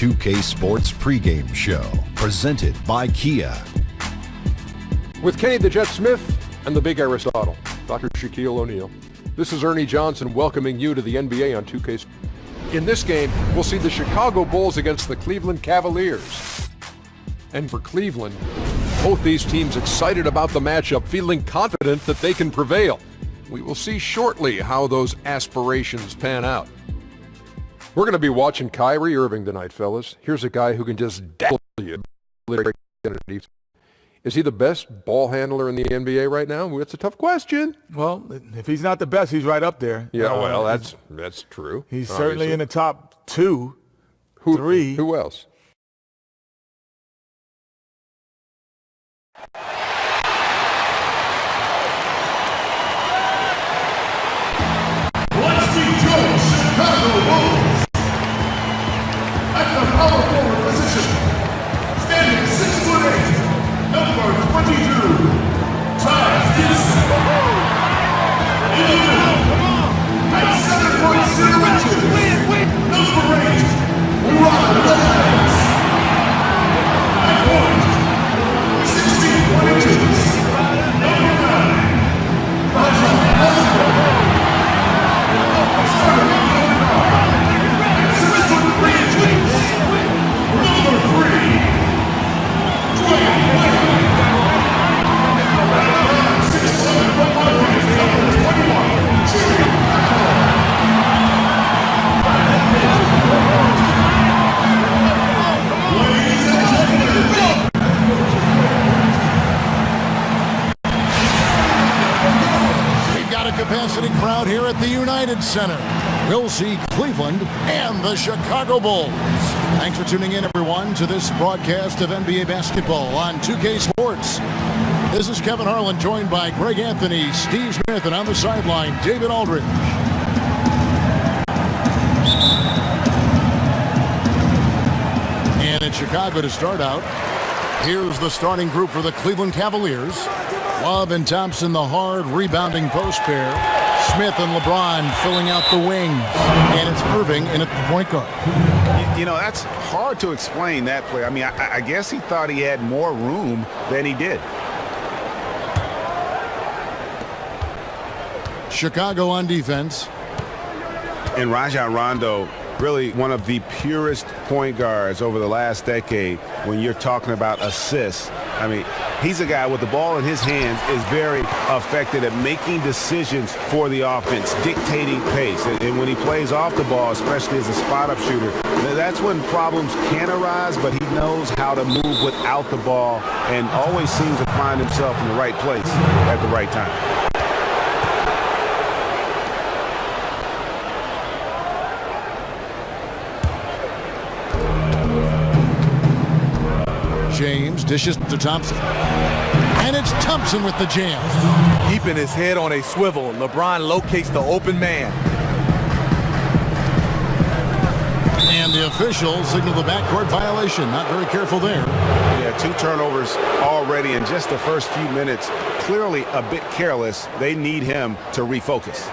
2K Sports pregame show, presented by Kia. With Kenny the Jet Smith and the Big Aristotle, Dr. Shaquille O'Neal. This is Ernie Johnson welcoming you to the NBA on 2K. In this game, we'll see the Chicago Bulls against the Cleveland Cavaliers. And for Cleveland, both these teams excited about the matchup, feeling confident that they can prevail. We will see shortly how those aspirations pan out. We're going to be watching Kyrie Irving tonight, fellas. Here's a guy who can just dazzle you. Is he the best ball handler in the NBA right now? It's a tough question. Well, if he's not the best, he's right up there. Yeah, well, that's true. He's certainly in the top two, three. Who else? Let's rejoin Chicago Bulls. At the power forward position, standing 6'8", number 22, Ty Gibson. In the middle, at 7'0" number 8, Ron Lopez. At point, 16 inches, number 9, Rajon Rondo. Starting at 6'3" inches, number 3, Dwayne Wade. 6'7" from Marquez, number 21, Jimmy Butler. Ladies and gentlemen, we've got a capacity crowd here at the United Center. We'll see Cleveland and the Chicago Bulls. Thanks for tuning in, everyone, to this broadcast of NBA basketball on 2K Sports. This is Kevin Harlan, joined by Greg Anthony, Steve Smith, and on the sideline, David Aldridge. And in Chicago to start out, here's the starting group for the Cleveland Cavaliers. Love and Thompson, the hard rebounding post pair. Smith and LeBron filling out the wings. And it's Irving in at the point guard. You know, that's hard to explain, that play. I mean, I guess he thought he had more room than he did. Chicago on defense. And Rajon Rondo, really one of the purest point guards over the last decade when you're talking about assists. I mean, he's a guy with the ball in his hands, is very effective at making decisions for the offense, dictating pace. And when he plays off the ball, especially as a spot-up shooter, that's when problems can arise, but he knows how to move without the ball and always seems to find himself in the right place at the right time. James dishes to Thompson. And it's Thompson with the jam. Keeping his head on a swivel, LeBron locates the open man. And the officials signal the backcourt violation. Not very careful there. Yeah, 2 turnovers already in just the first few minutes. Clearly a bit careless. They need him to refocus.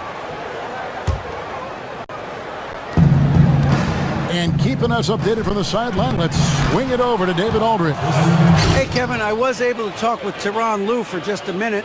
And keeping us updated from the sideline, let's swing it over to David Aldridge. Hey, Kevin, I was able to talk with Tyronn Lue for just a minute.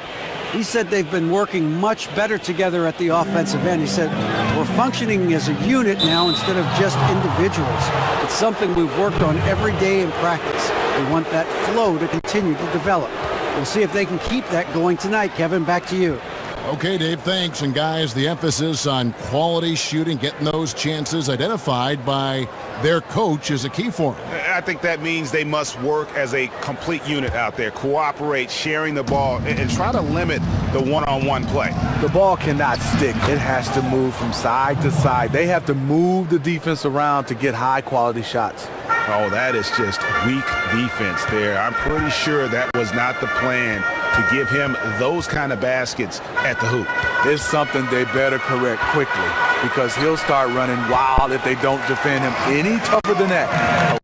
He said they've been working much better together at the offensive end. He said, we're functioning as a unit now instead of just individuals. It's something we've worked on every day in practice. We want that flow to continue to develop. We'll see if they can keep that going tonight. Kevin, back to you. Okay, Dave, thanks. And guys, the emphasis on quality shooting, getting those chances identified by their coach is a key for them. I think that means they must work as a complete unit out there, cooperate, sharing the ball, and try to limit the one-on-one play. The ball cannot stick. It has to move from side to side. They have to move the defense around to get high-quality shots. Oh, that is just weak defense there. I'm pretty sure that was not the plan to give him those kind of baskets at the hoop. It's something they better correct quickly because he'll start running wild if they don't defend him any tougher than that.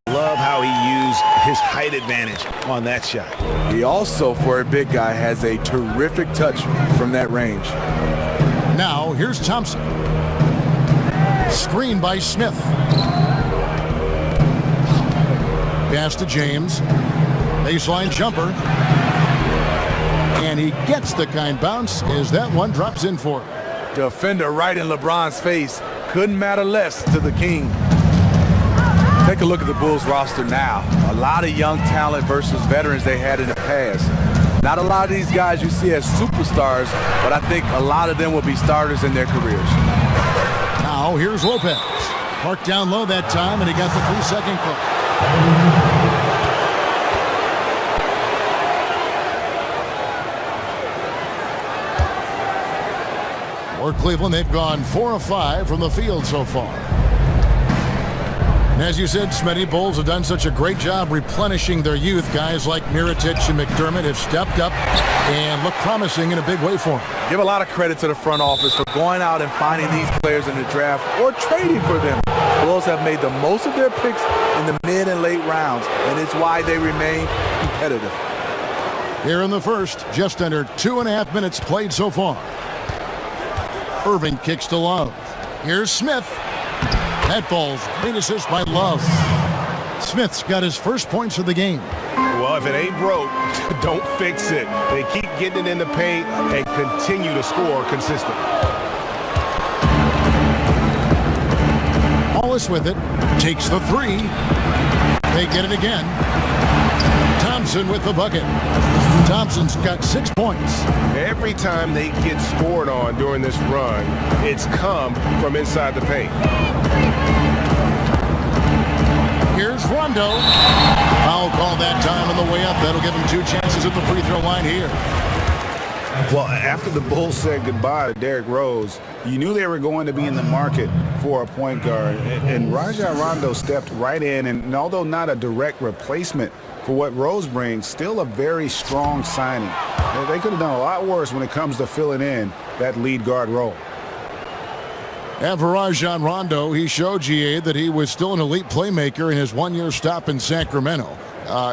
I love how he used his height advantage on that shot. He also, for a big guy, has a terrific touch from that range. Now, here's Thompson. Screen by Smith. Pass to James. Baseline jumper. And he gets the kind bounce as that one drops in for him. Defender right in LeBron's face. Couldn't matter less to the king. Take a look at the Bulls roster now. A lot of young talent versus veterans they had in the past. Not a lot of these guys you see as superstars, but I think a lot of them will be starters in their careers. Now here's Lopez. Parked down low that time, and he got the 3-second call. For Cleveland, they've gone 4 of 5 from the field so far. And as you said, Smitty, Bulls have done such a great job replenishing their youth. Guys like Mirotic and McDermott have stepped up and look promising in a big way for them. Give a lot of credit to the front office for going out and finding these players in the draft or trading for them. Bulls have made the most of their picks in the mid and late rounds, and it's why they remain competitive. Here in the first, just under 2.5 minutes played so far. Irving kicks to Love. Here's Smith. That ball's great assist by Love. Smith's got his first points of the game. Well, if it ain't broke, don't fix it. They keep getting it in the paint and continue to score consistently. Wallace with it. Takes the 3. They get it again. Thompson with the bucket. Thompson's got 6 points. Every time they get scored on during this run, it's come from inside the paint. Here's Rondo. Foul call that time on the way up. That'll give him 2 chances at the free throw line here. Well, after the Bulls said goodbye to Derrick Rose, you knew they were going to be in the market for a point guard. And Rajon Rondo stepped right in, and although not a direct replacement for what Rose brings, still a very strong signing. They could have done a lot worse when it comes to filling in that lead guard role. And for Rajon Rondo, he showed GA that he was still an elite playmaker in his 1-year stop in Sacramento.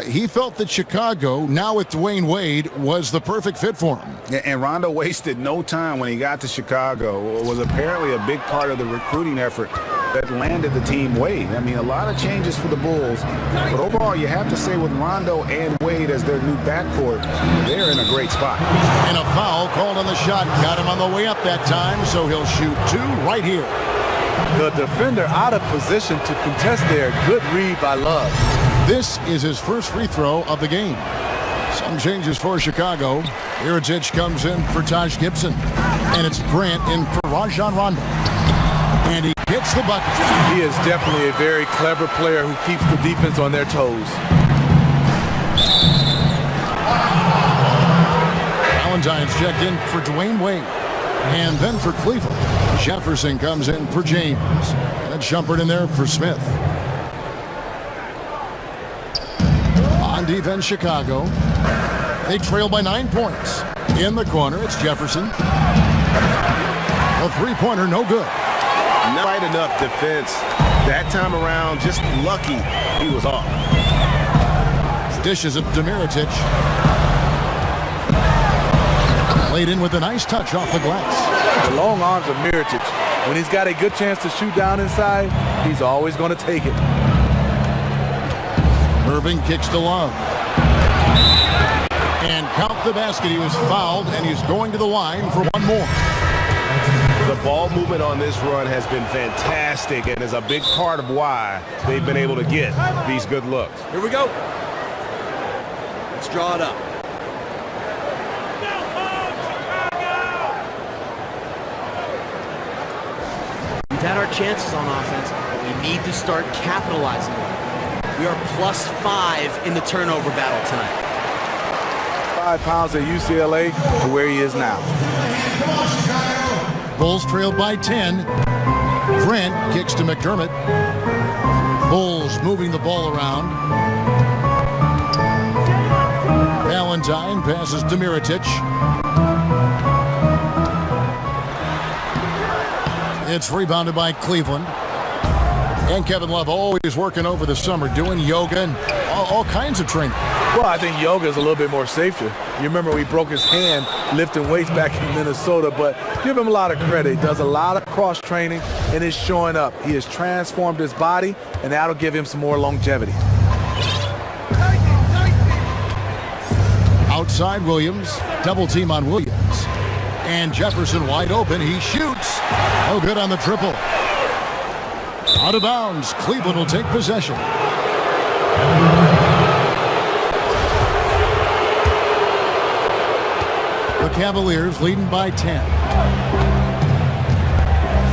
He felt that Chicago, now with Dwayne Wade, was the perfect fit for him. And Rondo wasted no time when he got to Chicago. It was apparently a big part of the recruiting effort that landed the team Wade. I mean, a lot of changes for the Bulls, but overall you have to say with Rondo and Wade as their new backcourt, they're in a great spot. And a foul called on the shot. Got him on the way up that time, so he'll shoot 2 right here. The defender out of position to contest there. Good read by Love. This is his first free throw of the game. Some changes for Chicago. Mirotic comes in for Taj Gibson. And it's Grant in for Rajon Rondo. And he hits the bucket. He is definitely a very clever player who keeps the defense on their toes. Valentine's checked in for Dwayne Wade. And then for Cleveland, Jefferson comes in for James. And a jumper in there for Smith. On defense, Chicago. They trail by 9 points. In the corner, it's Jefferson. A three-pointer, no good. Not quite enough defense. That time around, just lucky he was off. Dishes it to Mirotic. Laid in with a nice touch off the glass. The long arms of Mirotic. When he's got a good chance to shoot down inside, he's always going to take it. Irving kicks to Love. And count the basket. He was fouled, and he's going to the line for one more. The ball movement on this run has been fantastic and is a big part of why they've been able to get these good looks. Here we go. Let's draw it up. We've had our chances on offense, but we need to start capitalizing on it. We are +5 in the turnover battle tonight. 5 pounds at UCLA to where he is now. Bulls trailed by 10. Grant kicks to McDermott. Bulls moving the ball around. Valentine passes to Mirotic. It's rebounded by Cleveland. And Kevin Love always working over the summer, doing yoga and all kinds of training. Well, I think yoga is a little bit more safer. You remember he broke his hand lifting weights back in Minnesota, but give him a lot of credit. He does a lot of cross training and is showing up. He has transformed his body, and that'll give him some more longevity. inside Williams. Double team on Williams. And Jefferson wide open. He shoots. No good on the triple. Out of bounds. Cleveland will take possession. The Cavaliers leading by 10.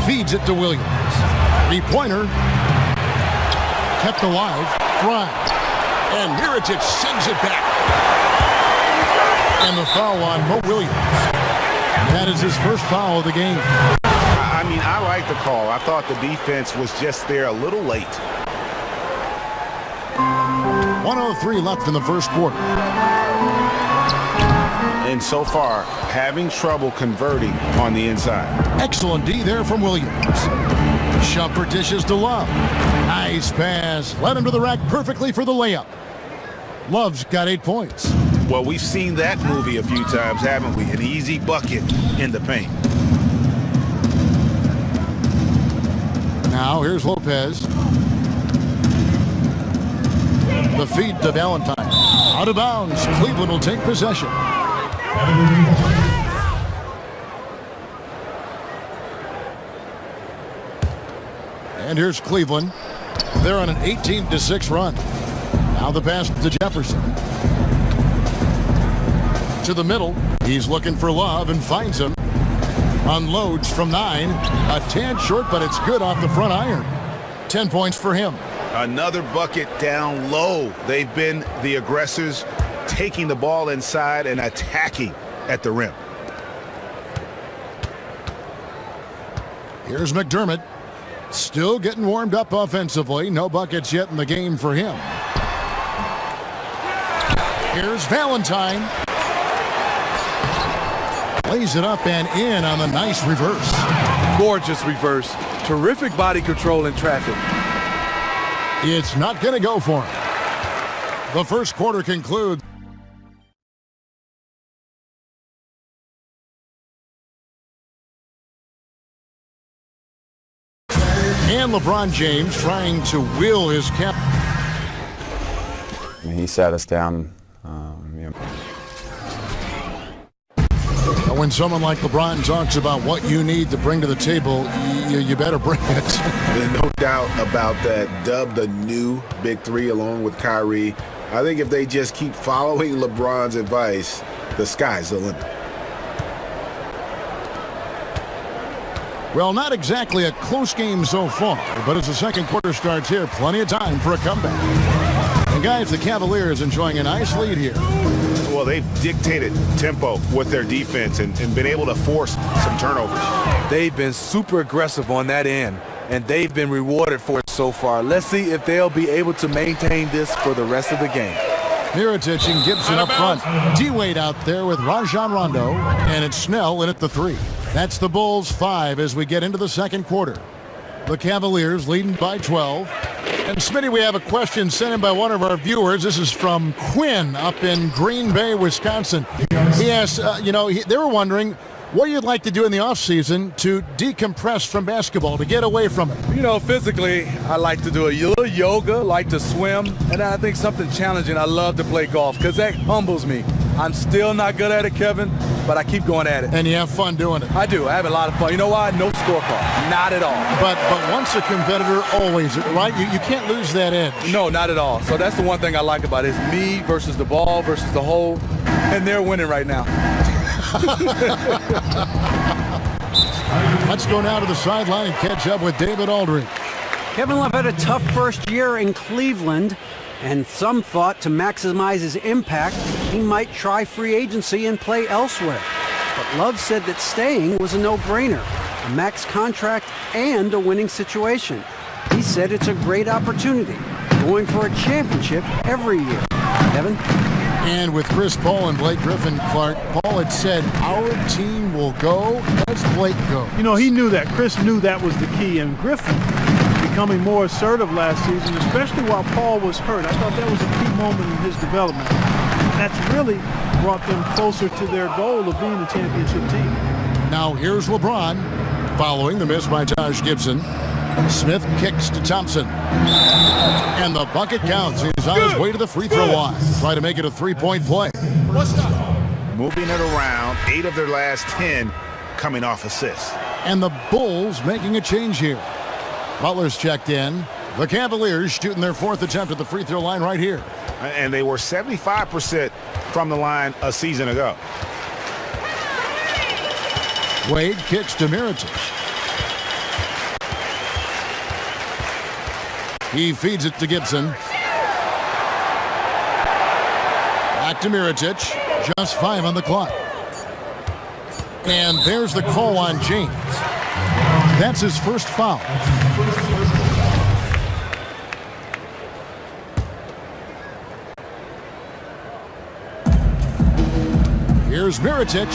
Feeds it to Williams. Three-pointer. Kept alive. Thrive. And Mirotic sends it back. And the foul on Mo Williams. That is his first foul of the game. I mean, I like the call. I thought the defense was just there a little late. 1:03 left in the first quarter. And so far, having trouble converting on the inside. Excellent D there from Williams. Shumpert dishes to Love. Nice pass. Led him to the rack perfectly for the layup. Love's got 8 points. Well, we've seen that movie a few times, haven't we? An easy bucket in the paint. Now here's Lopez. The feed to Valentine. Out of bounds. Cleveland will take possession. And here's Cleveland. They're on an 18-6 run. Now the pass to Jefferson. To the middle. He's looking for Love and finds him. Unloads from 9. A tad short, but it's good off the front iron. 10 points for him. Another bucket down low. They've been the aggressors, taking the ball inside and attacking at the rim. Here's McDermott. Still getting warmed up offensively. No buckets yet in the game for him. Here's Valentine. Lays it up and in on the nice reverse. Gorgeous reverse. Terrific body control in traffic. It's not going to go for him. The first quarter concludes. And LeBron James trying to will his cap. He sat us down. When someone like LeBron talks about what you need to bring to the table, you better bring it. There's no doubt about that. Dubbed the new Big Three along with Kyrie. I think if they just keep following LeBron's advice, the sky's the limit. Well, not exactly a close game so far, but as the second quarter starts here, plenty of time for a comeback. And guys, the Cavaliers enjoying a nice lead here. Well, they've dictated tempo with their defense and been able to force some turnovers. They've been super aggressive on that end, and they've been rewarded for it so far. Let's see if they'll be able to maintain this for the rest of the game. Mirotic and Gibson up front. D-Wade out there with Rajon Rondo, and it's Snell in at the 3. That's the Bulls 5 as we get into the second quarter. The Cavaliers leading by 12. And Smitty, we have a question sent in by one of our viewers. This is from Quinn up in Green Bay, Wisconsin. He asked, they were wondering what you'd like to do in the offseason to decompress from basketball, to get away from it. You know, physically, I like to do a little yoga, like to swim, and I think something challenging. I love to play golf because that humbles me. I'm still not good at it, Kevin, but I keep going at it. And you have fun doing it. I do. I have a lot of fun. You know why? No scorecard. Not at all. But once a competitor, always, right? You can't lose that edge. No, not at all. So that's the one thing I like about it. It's me versus the ball versus the hole, and they're winning right now. Let's go now to the sideline and catch up with David Aldridge. Kevin Love had a tough first year in Cleveland, and some thought to maximize his impact, he might try free agency and play elsewhere. But Love said that staying was a no-brainer, a max contract and a winning situation. He said it's a great opportunity, going for a championship every year. Kevin? And with Chris Paul and Blake Griffin, Clark, Paul had said, our team will go as Blake goes. You know, he knew that. Chris knew that was the key. And Griffin becoming more assertive last season, especially while Paul was hurt. I thought that was a key moment in his development. That's really brought them closer to their goal of being a championship team. Now here's LeBron following the miss by Taj Gibson. Smith kicks to Thompson. And the bucket counts. He's on his way to the free throw line. Try to make it a three-point play. What's up? moving it around, 8 of their last 10 coming off assists. And the Bulls making a change here. Butler's checked in. The Cavaliers shooting their 4th attempt at the free throw line right here. And they were 75% from the line a season ago. Wade kicks to Mirotic. He feeds it to Gibson. Back to Mirotic. Just 5 on the clock. And there's the call on James. That's his first foul. Here's Mirotic.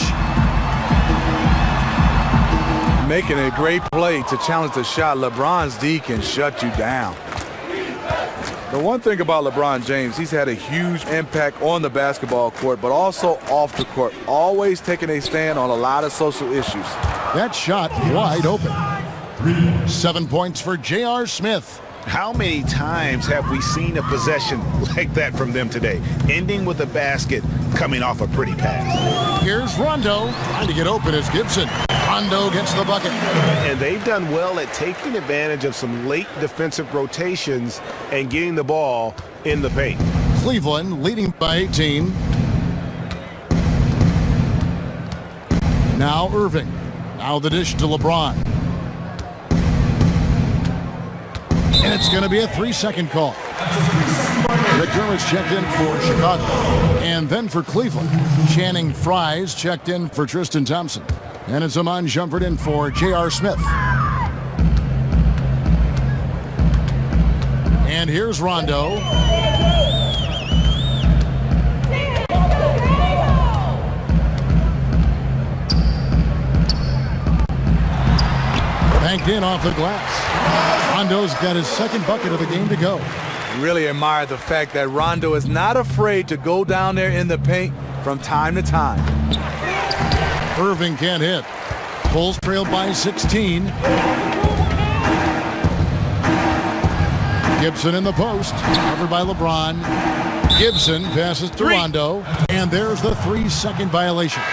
Making a great play to challenge the shot. LeBron's D can shut you down. The one thing about LeBron James, he's had a huge impact on the basketball court, but also off the court. Always taking a stand on a lot of social issues. That shot wide open. 7 points for J.R. Smith. How many times have we seen a possession like that from them today, ending with a basket coming off a pretty pass? Here's Rondo trying to get open as Gibson. Rondo gets the bucket. And they've done well at taking advantage of some late defensive rotations and getting the ball in the paint. Cleveland leading by 18. Now Irving. Now the dish to LeBron. And it's going to be a 3-second call. McDermott's checked in for Chicago. And then for Cleveland, Channing Frye's checked in for Tristan Thompson. And it's Amon Shumpert in for J.R. Smith. And here's Rondo. Banked in off the glass. Rondo's got his second bucket of the game to go. Really admire the fact that Rondo is not afraid to go down there in the paint from time to time. Irving can't hit. Bulls trailed by 16. Gibson in the post. Covered by LeBron. Gibson passes to Rondo. And there's the 3-second violation.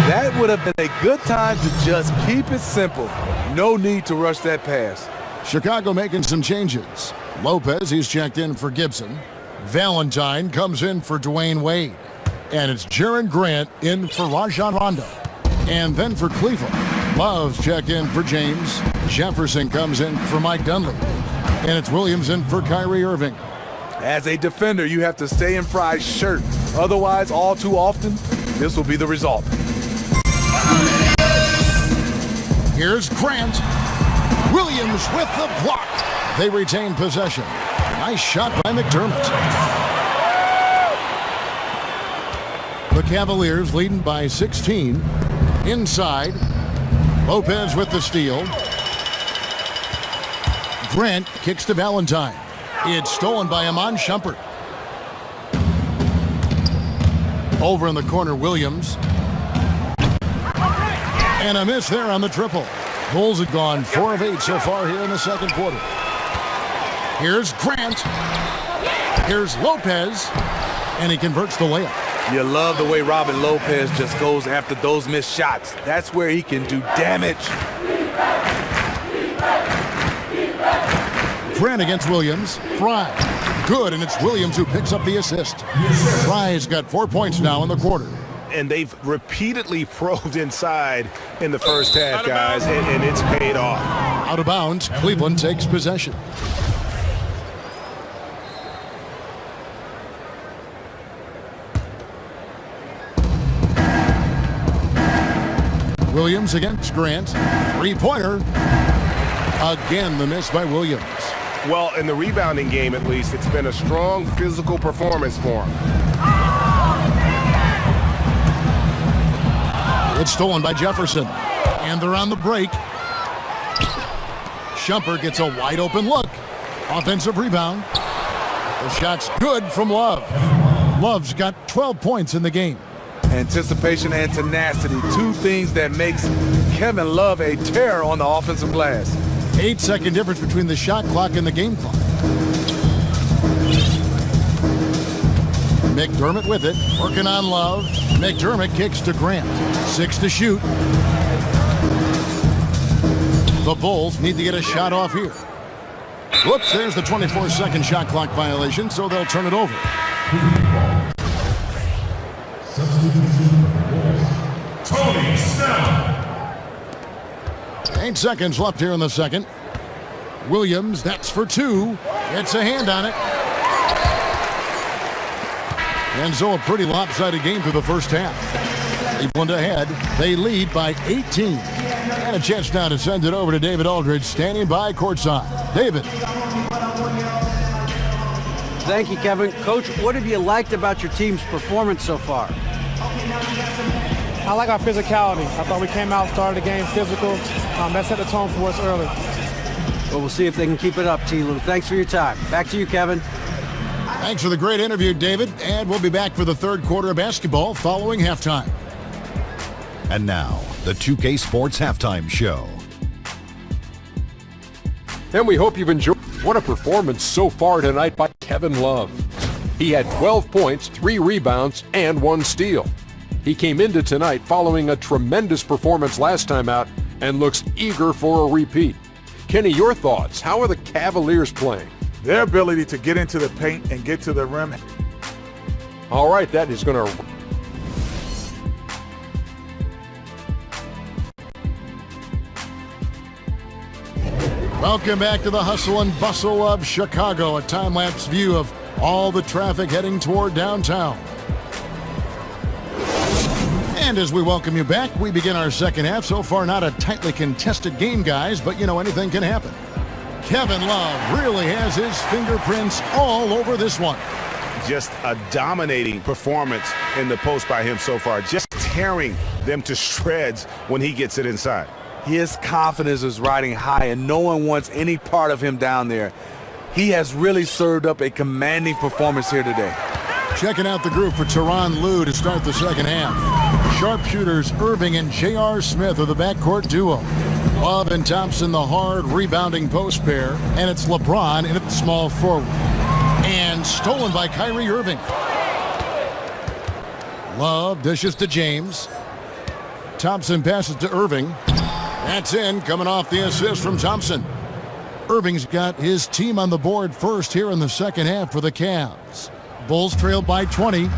That would have been a good time to just keep it simple. No need to rush that pass. Chicago making some changes. Lopez, he's checked in for Gibson. Valentine comes in for Dwayne Wade. And it's Jaren Grant in for Rajon Rondo. And then for Cleveland, Love's check in for James. Jefferson comes in for Mike Dunleavy. And it's Williams in for Kyrie Irving. As a defender, you have to stay in Fry's shirt. Otherwise, all too often, this will be the result. Here's Grant. Williams with the block. They retain possession. Nice shot by McDermott. The Cavaliers leading by 16. Inside. Lopez with the steal. Grant kicks to Valentine. It's stolen by Amon Shumpert. Over in the corner, Williams. And a miss there on the triple. Bulls have gone 4 of 8 so far here in the second quarter. Here's Grant. Here's Lopez. And he converts the layup. You love the way Robin Lopez just goes after those missed shots. That's where he can do damage. Grant against Williams. Fry. Good, and it's Williams who picks up the assist. Fry's got 4 points now in the quarter. And they've repeatedly probed inside in the first half, guys, and it's paid off. Out of bounds, Cleveland takes possession. Williams against Grant. 3-pointer. Again, the miss by Williams. Well, in the rebounding game, at least, it's been a strong physical performance for him. It's stolen by Jefferson. And they're on the break. Shumpert gets a wide open look. Offensive rebound. The shot's good from Love. Love's got 12 points in the game. Anticipation and tenacity, two things that makes Kevin Love a terror on the offensive glass. 8-second difference between the shot clock and the game clock. McDermott with it, working on Love. McDermott kicks to Grant. 6 to shoot. The Bulls need to get a shot off here. Whoops, there's the 24-second shot clock violation, so they'll turn it over. Tony Snell. 8 seconds left here in the second. Williams, that's for 2. Gets a hand on it. And so a pretty lopsided game through the first half. Cleveland ahead. They lead by 18. And a chance now to send it over to David Aldridge, standing by courtside. David. Thank you, Kevin. Coach, what have you liked about your team's performance so far? I like our physicality. I thought we came out, started the game physical. That set the tone for us early. Well, we'll see if they can keep it up, T-Lou. Thanks for your time. Back to you, Kevin. Thanks for the great interview, David. And we'll be back for the third quarter of basketball following halftime. And now, the 2K Sports Halftime Show. And we hope you've enjoyed. What a performance so far tonight by Kevin Love. He had 12 points, 3 rebounds, and 1 steal. He came into tonight following a tremendous performance last time out and looks eager for a repeat. Kenny, your thoughts? How are the Cavaliers playing? Their ability to get into the paint and get to the rim. All right, that is going to... Welcome back to the hustle and bustle of Chicago, a time-lapse view of all the traffic heading toward downtown. And as we welcome you back, we begin our second half. So far, not a tightly contested game, guys, but, you know, anything can happen. Kevin Love really has his fingerprints all over this one. Just a dominating performance in the post by him so far, just tearing them to shreds when he gets it inside. His confidence is riding high, and no one wants any part of him down there. He has really served up a commanding performance here today. Checking out the group for Tyronn Lue to start the second half. Sharpshooters Irving and J.R. Smith are the backcourt duo. Love and Thompson, the hard rebounding post pair. And it's LeBron in at the small forward. And stolen by Kyrie Irving. Love dishes to James. Thompson passes to Irving. That's in, coming off the assist from Thompson. Irving's got his team on the board first here in the second half for the Cavs. Bulls trail by 20.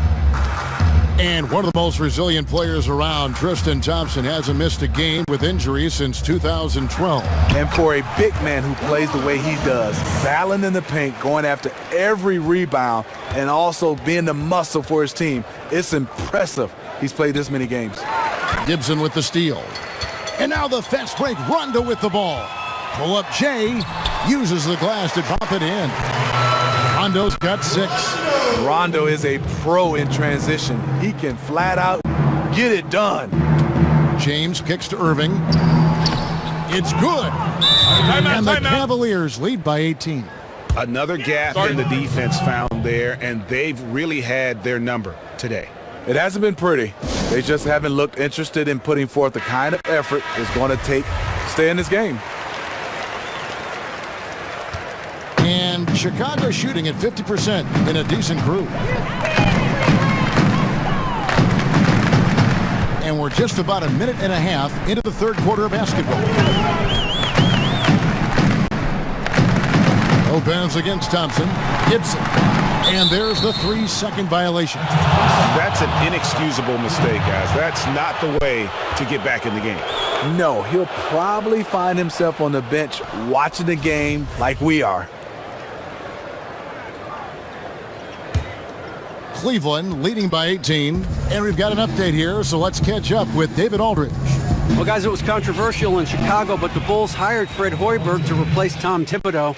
And one of the most resilient players around, Tristan Thompson, hasn't missed a game with injuries since 2012. And for a big man who plays the way he does, battling in the paint, going after every rebound, and also being the muscle for his team, it's impressive he's played this many games. Gibson with the steal. And now the fast break, Rondo with the ball. Pull up Jay, uses the glass to drop it in. Rondo's got 6. Rondo is a pro in transition. He can flat out get it done. James kicks to Irving. It's good. And the Cavaliers lead by 18. Another gap in the defense found there, and they've really had their number today. It hasn't been pretty. They just haven't looked interested in putting forth the kind of effort it's going to take to stay in this game. And Chicago shooting at 50% in a decent crew. And we're just about a minute and a half into the third quarter of basketball. Lopez against Thompson. Gibson. And there's the 3-second violation. That's an inexcusable mistake, guys. That's not the way to get back in the game. No, he'll probably find himself on the bench watching the game like we are. Cleveland leading by 18. And we've got an update here, so let's catch up with David Aldridge. Well, guys, it was controversial in Chicago, but the Bulls hired Fred Hoiberg to replace Tom Thibodeau.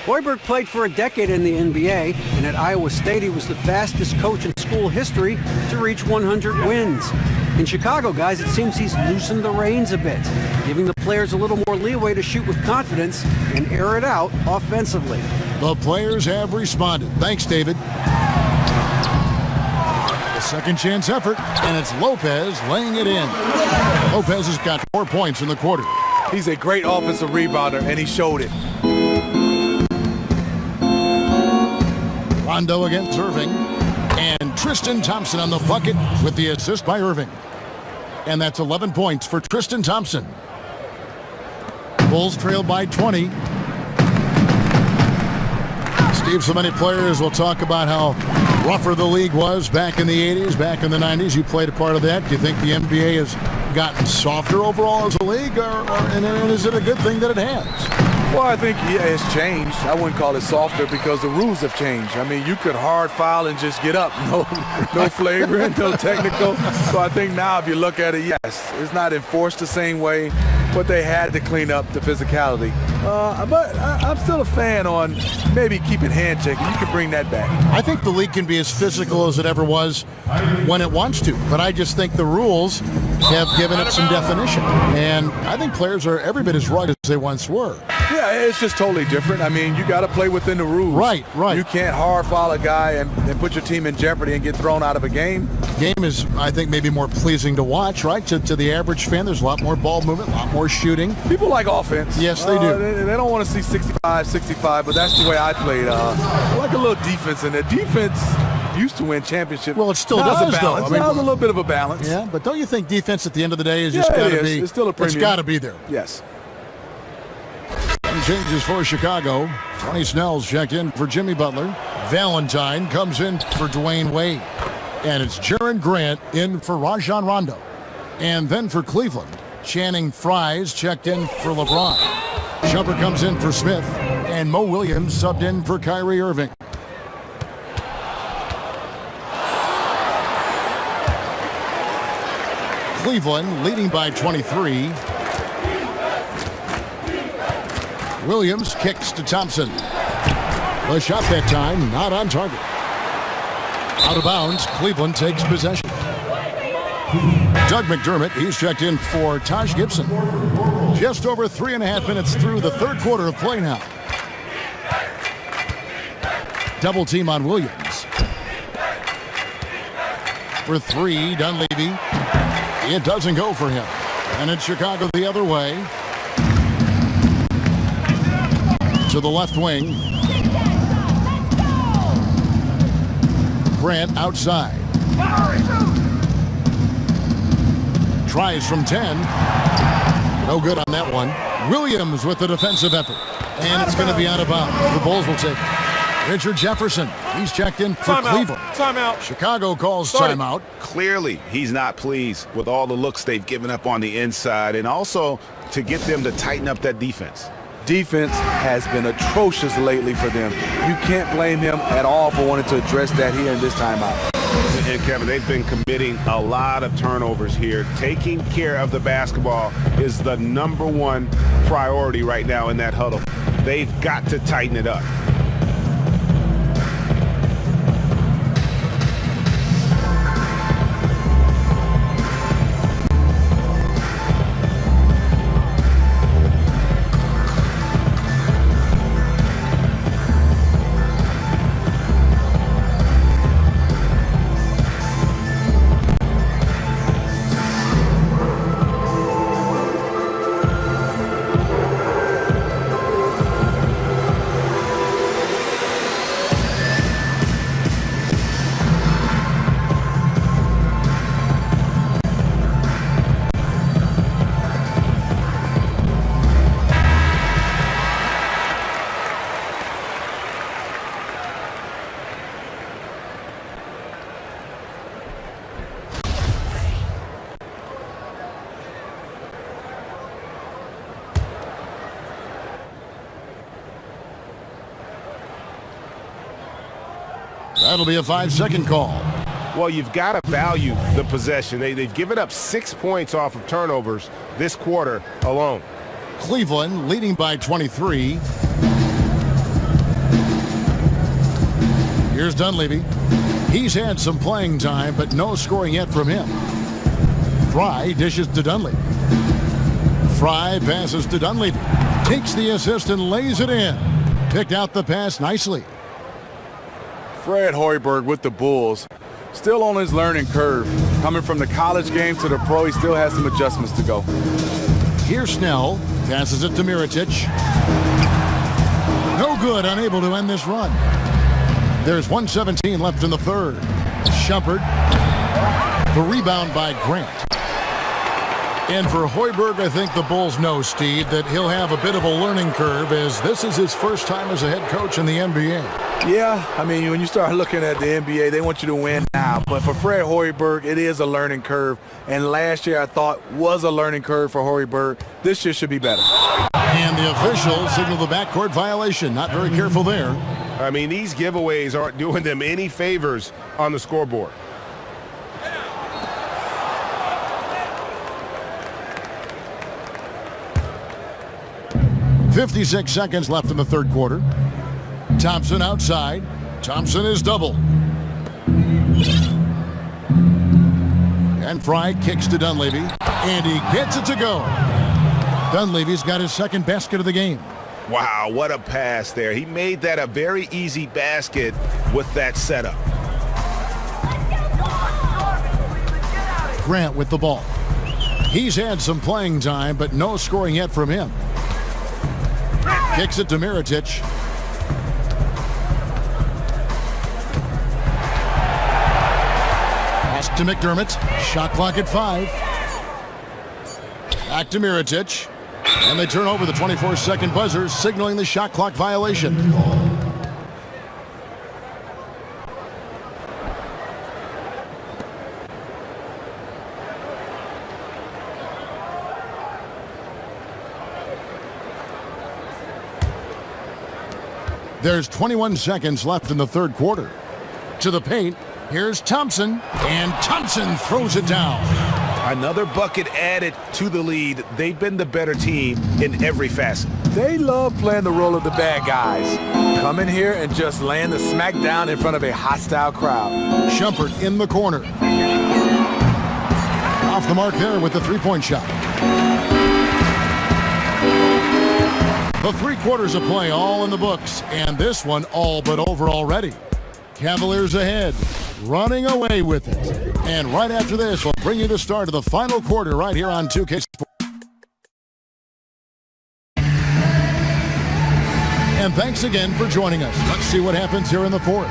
Hoiberg played for a decade in the NBA, and at Iowa State, he was the fastest coach in school history to reach 100 wins. In Chicago, guys, it seems he's loosened the reins a bit, giving the players a little more leeway to shoot with confidence and air it out offensively. The players have responded. Thanks, David. A second chance effort, and it's Lopez laying it in. Lopez has got 4 points in the quarter. He's a great offensive rebounder, and he showed it. Rondo against Irving. And Tristan Thompson on the bucket with the assist by Irving. And that's 11 points for Tristan Thompson. Bulls trail by 20. Steve, so many players will talk about how rougher the league was back in the 80s, back in the 90s. You played a part of that. Do you think the NBA has gotten softer overall as a league, and is it a good thing that it has? Well, I think it's changed. I wouldn't call it softer because the rules have changed. I mean, you could hard foul and just get up. No flagrant, no technical. So I think now if you look at it, yes, it's not enforced the same way, but they had to clean up the physicality. But I'm still a fan on maybe keeping hand checking. You can bring that back. I think the league can be as physical as it ever was when it wants to, but I just think the rules have given it some definition. And I think players are every bit as rugged as they once were. Yeah, it's just totally different. I mean, you got to play within the rules. Right. You can't hard foul a guy and put your team in jeopardy and get thrown out of a game. Game is, I think, maybe more pleasing to watch, right? To the average fan, there's a lot more ball movement, a lot more shooting. People like offense. Yes, they do. They don't want to see 65, but that's the way I played. I like a little defense, and the defense used to win championships. Well, it still now does, though. I mean, now there's a little bit of a balance. Yeah, but don't you think defense at the end of the day is just got to be? It's still a premium. It's got to be there. Yes. And changes for Chicago. Tony Snell's checked in for Jimmy Butler. Valentine comes in for Dwayne Wade. And it's Jaron Grant in for Rajon Rondo. And then for Cleveland, Channing Frye's checked in for LeBron. Shumpert comes in for Smith. And Mo Williams subbed in for Kyrie Irving. Cleveland leading by 23. Williams kicks to Thompson. The shot that time not on target. Out of bounds, Cleveland takes possession. Doug McDermott, he's checked in for Taj Gibson. Just over 3.5 minutes through the third quarter of play now. Double team on Williams. For three, Dunleavy. It doesn't go for him. And it's Chicago the other way. To the left wing. Grant outside. Tries from 10. No good on that one. Williams with the defensive effort. And it's going to be out of bounds. The Bulls will take it. Richard Jefferson, he's checked in for Cleveland. Timeout. Chicago calls timeout. Clearly, he's not pleased with all the looks they've given up on the inside, and also to get them to tighten up that defense. Defense has been atrocious lately for them. You can't blame him at all for wanting to address that here in this timeout. And Kevin, they've been committing a lot of turnovers here. Taking care of the basketball is the #1 priority right now in that huddle. They've got to tighten it up. That'll be a 5-second call. Well, you've got to value the possession. They've given up 6 points off of turnovers this quarter alone. Cleveland leading by 23. Here's Dunleavy. He's had some playing time, but no scoring yet from him. Fry dishes to Dunleavy. Fry passes to Dunleavy. Takes the assist and lays it in. Picked out the pass nicely. Fred Hoiberg with the Bulls. Still on his learning curve. Coming from the college game to the pro, he still has some adjustments to go. Here's Snell. Passes it to Mirotic. No good, unable to end this run. There's 1:17 left in the third. Shumpert. The rebound by Grant. And for Hoiberg, I think the Bulls know, Steve, that he'll have a bit of a learning curve as this is his first time as a head coach in the NBA. Yeah, I mean, when you start looking at the NBA, they want you to win now. But for Fred Hoiberg, it is a learning curve. And last year I thought was a learning curve for Hoiberg. This year should be better. And the officials signal the backcourt violation. Not very careful there. I mean, these giveaways aren't doing them any favors on the scoreboard. .56 seconds left in the third quarter. Thompson outside. Thompson is doubled. And Fry kicks to Dunleavy. And he gets it to go. Dunleavy's got his second basket of the game. Wow, what a pass there. He made that a very easy basket with that setup. Grant with the ball. He's had some playing time, but no scoring yet from him. Kicks it to Mirotic. Pass to McDermott. Shot clock at 5. Back to Mirotic. And they turn over the 24-second buzzer, signaling the shot clock violation. There's 21 seconds left in the third quarter. To the paint, here's Thompson, and Thompson throws it down. Another bucket added to the lead. They've been the better team in every facet. They love playing the role of the bad guys. Come in here and just land the smack down in front of a hostile crowd. Shumpert in the corner. Off the mark there with the three-point shot. The 3 quarters of play all in the books, and this one all but over already. Cavaliers ahead, running away with it. And right after this, we'll bring you the start of the final quarter right here on 2K Sports. And thanks again for joining us. Let's see what happens here in the fourth.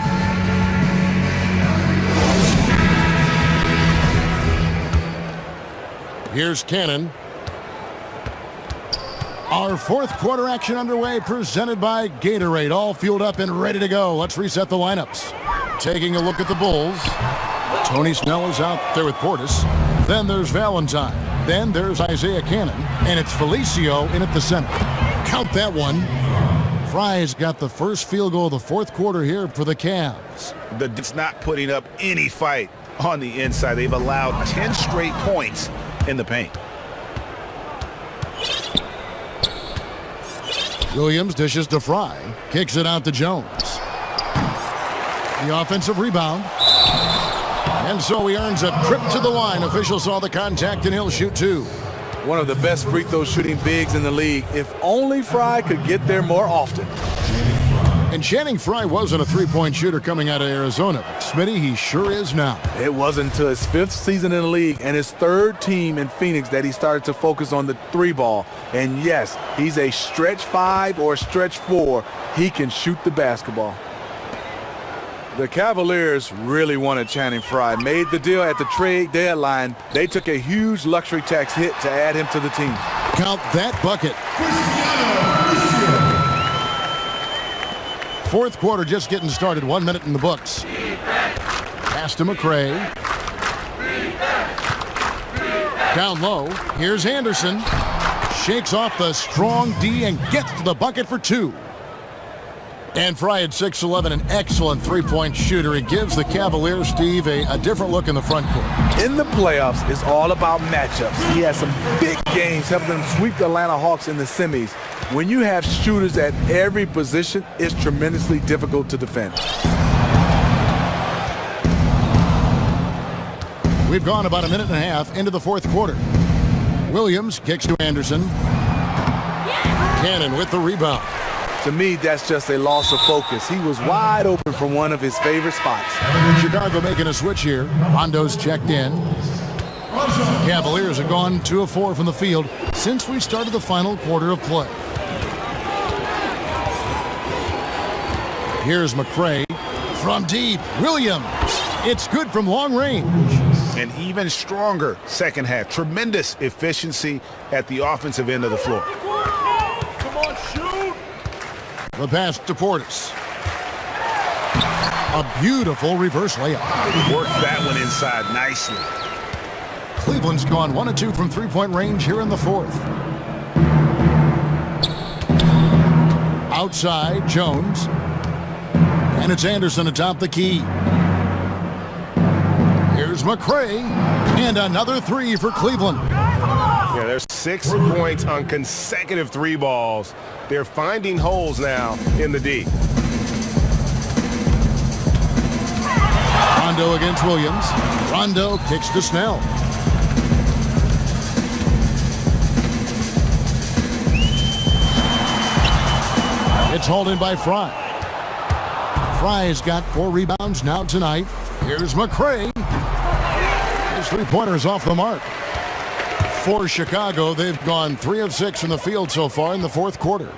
Here's Cannon. Our fourth quarter action underway, presented by Gatorade. All fueled up and ready to go. Let's reset the lineups. Taking a look at the Bulls. Tony Snell is out there with Portis. Then there's Valentine. Then there's Isaiah Cannon. And it's Felicio in at the center. Count that one. Fry's got the first field goal of the fourth quarter here for the Cavs. It's not putting up any fight on the inside. They've allowed 10 straight points in the paint. Williams dishes to Fry. Kicks it out to Jones. The offensive rebound. And so he earns a trip to the line. Official saw the contact and he'll shoot 2. One of the best free throw shooting bigs in the league. If only Fry could get there more often. And Channing Frye wasn't a three-point shooter coming out of Arizona, but Smitty, he sure is now. It wasn't until his 5th season in the league and his 3rd team in Phoenix that he started to focus on the 3-ball. And yes, he's a stretch 5 or a stretch 4. He can shoot the basketball. The Cavaliers really wanted Channing Frye. Made the deal at the trade deadline. They took a huge luxury tax hit to add him to the team. Count that bucket. Fourth quarter just getting started. 1 minute in the books. Pass to McRae. Down low. Here's Anderson. Shakes off the strong D and gets to the bucket for 2. And Fry at 6'11", an excellent three-point shooter. He gives the Cavaliers, Steve, a different look in the front court. In the playoffs, it's all about matchups. He has some big games helping them sweep the Atlanta Hawks in the semis. When you have shooters at every position, it's tremendously difficult to defend. We've gone about a minute and a half into the fourth quarter. Williams kicks to Anderson. Cannon with the rebound. To me, that's just a loss of focus. He was wide open from one of his favorite spots. Chicago making a switch here. Rondo's checked in. Cavaliers have gone 2 of 4 from the field since we started the final quarter of play. Here's McRae from deep. Williams. It's good from long range. An even stronger second half. Tremendous efficiency at the offensive end of the floor. Come on, shoot! The pass to Portis. A beautiful reverse layup. Worked that one inside nicely. Cleveland's gone 1 of 2 from three-point range here in the fourth. Outside, Jones. And it's Anderson atop the key. Here's McCray. And another three for Cleveland. Yeah, there's 6 points on consecutive 3 balls. They're finding holes now in the D. Rondo against Williams. Rondo kicks to Snell. It's hauled in by Fry. Fry's got 4 rebounds now tonight. Here's McCray. His three-pointer's off the mark. For Chicago, they've gone 3 of 6 from the field so far in the fourth quarter.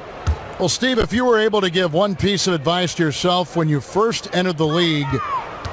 Well, Steve, if you were able to give one piece of advice to yourself when you first entered the league,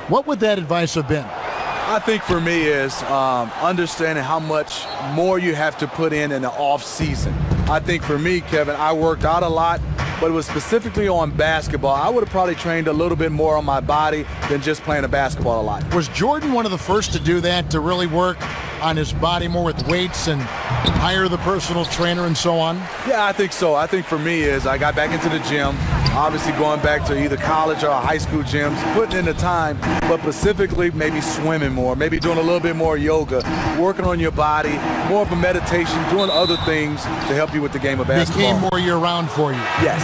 what would that advice have been? I think for me is understanding how much more you have to put in the off season. I think for me, Kevin, I worked out a lot, but it was specifically on basketball. I would have probably trained a little bit more on my body than just playing a basketball a lot. Was Jordan one of the first to do that, to really work on his body more with weights and hire the personal trainer and so on? Yeah, I think so. I think for me is I got back into the gym, obviously going back to either college or high school gyms, putting in the time, but specifically maybe swimming more, maybe doing a little bit more yoga, working on your body, more of a meditation, doing other things to help you with the game of basketball. Became more year-round for you. Yes.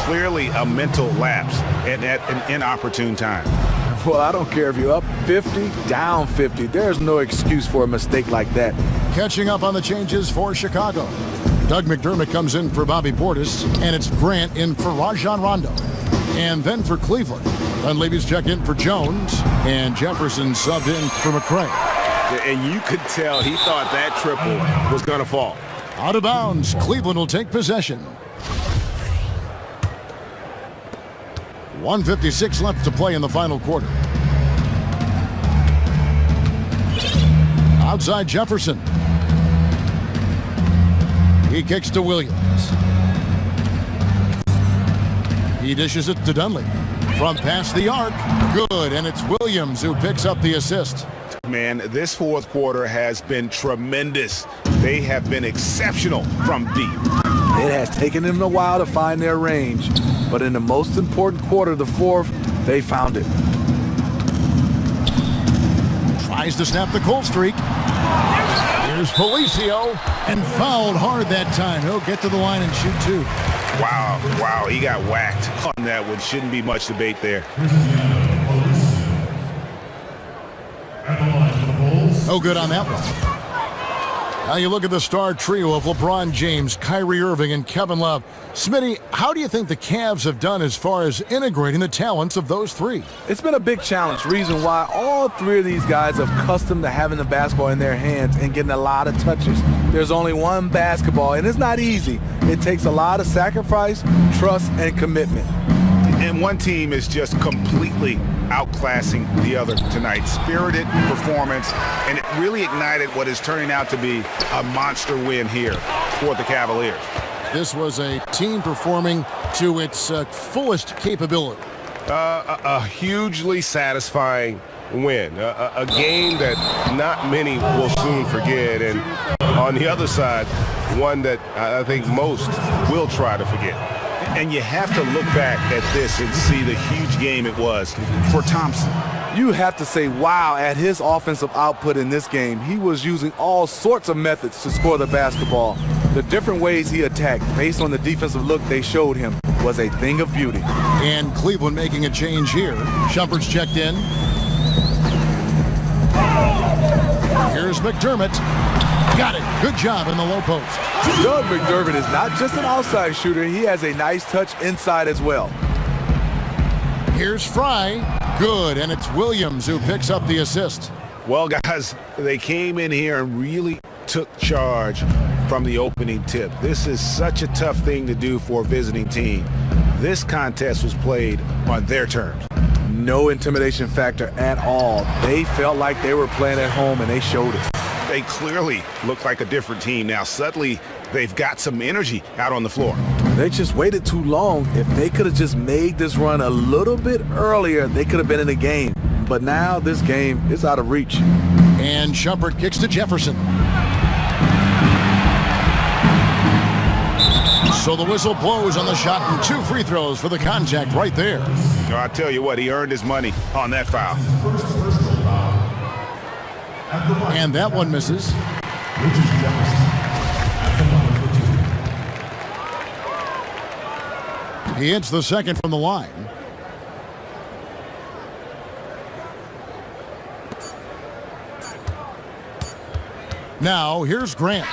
Clearly a mental lapse at an inopportune time. Well, I don't care if you're up 50, down 50. There's no excuse for a mistake like that. Catching up on the changes for Chicago. Doug McDermott comes in for Bobby Portis, and it's Grant in for Rajon Rondo. And then for Cleveland, Dunleavy's checked in for Jones, and Jefferson subbed in for McCray. And you could tell he thought that triple was going to fall. Out of bounds, Cleveland will take possession. 1:56 left to play in the final quarter. Outside Jefferson. He kicks to Williams. He dishes it to Dunleavy. From past the arc, good, and it's Williams who picks up the assist. Man, this fourth quarter has been tremendous. They have been exceptional from deep. It has taken them a while to find their range, but in the most important quarter, the fourth, they found it. Tries to snap the cold streak. Here's Felicio, and fouled hard that time. He'll get to the line and shoot 2. Wow, he got whacked on that one. Shouldn't be much debate there. No good on that one. Now you look at the star trio of LeBron James, Kyrie Irving, and Kevin Love. Smitty, how do you think the Cavs have done as far as integrating the talents of those three? It's been a big challenge. Reason why all 3 of these guys are accustomed to having the basketball in their hands and getting a lot of touches. There's only one basketball, and it's not easy. It takes a lot of sacrifice, trust, and commitment. And one team is just completely outclassing the other tonight. Spirited performance, and it really ignited what is turning out to be a monster win here for the Cavaliers. This was a team performing to its fullest capability. A hugely satisfying win. A game that not many will soon forget, and on the other side, one that I think most will try to forget. And you have to look back at this and see the huge game it was for Thompson. You have to say, wow, at his offensive output in this game. He was using all sorts of methods to score the basketball. The different ways he attacked based on the defensive look they showed him was a thing of beauty. And Cleveland making a change here. Shumpert's checked in. Here's McDermott. Got it. Good job in the low post. Doug McDermott is not just an outside shooter. He has a nice touch inside as well. Here's Fry. Good, and it's Williams who picks up the assist. Well, guys, they came in here and really took charge from the opening tip. This is such a tough thing to do for a visiting team. This contest was played on their terms. No intimidation factor at all. They felt like they were playing at home, and they showed it. They clearly look like a different team now. Suddenly, they've got some energy out on the floor. They just waited too long. If they could have just made this run a little bit earlier, they could have been in the game. But now this game is out of reach. And Shumpert kicks to Jefferson. So the whistle blows on the shot and 2 free throws for the contact right there. No, I tell you what, he earned his money on that foul. And that one misses. He hits the second from the line. Now, here's Grant.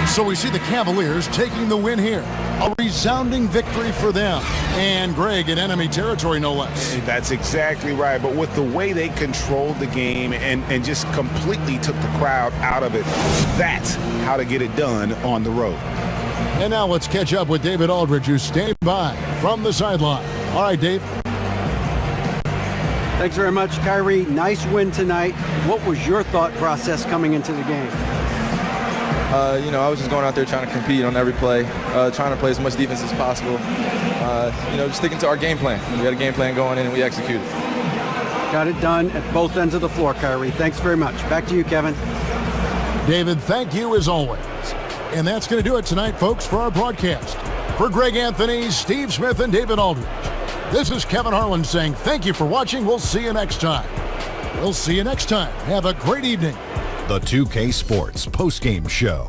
So we see the Cavaliers taking the win here. A resounding victory for them. And Greg in enemy territory, no less. That's exactly right. But with the way they controlled the game and just completely took the crowd out of it, that's how to get it done on the road. And now let's catch up with David Aldridge, who's staying by from the sideline. All right, Dave. Thanks very much, Kyrie. Nice win tonight. What was your thought process coming into the game? I was just going out there trying to compete on every play, trying to play as much defense as possible. Just sticking to our game plan. We had a game plan going in and we executed. Got it done at both ends of the floor, Kyrie. Thanks very much. Back to you, Kevin. David, thank you as always. And that's going to do it tonight, folks, for our broadcast. For Greg Anthony, Steve Smith, and David Aldridge, this is Kevin Harlan saying thank you for watching. We'll see you next time. We'll see you next time. Have a great evening. The 2K Sports postgame show.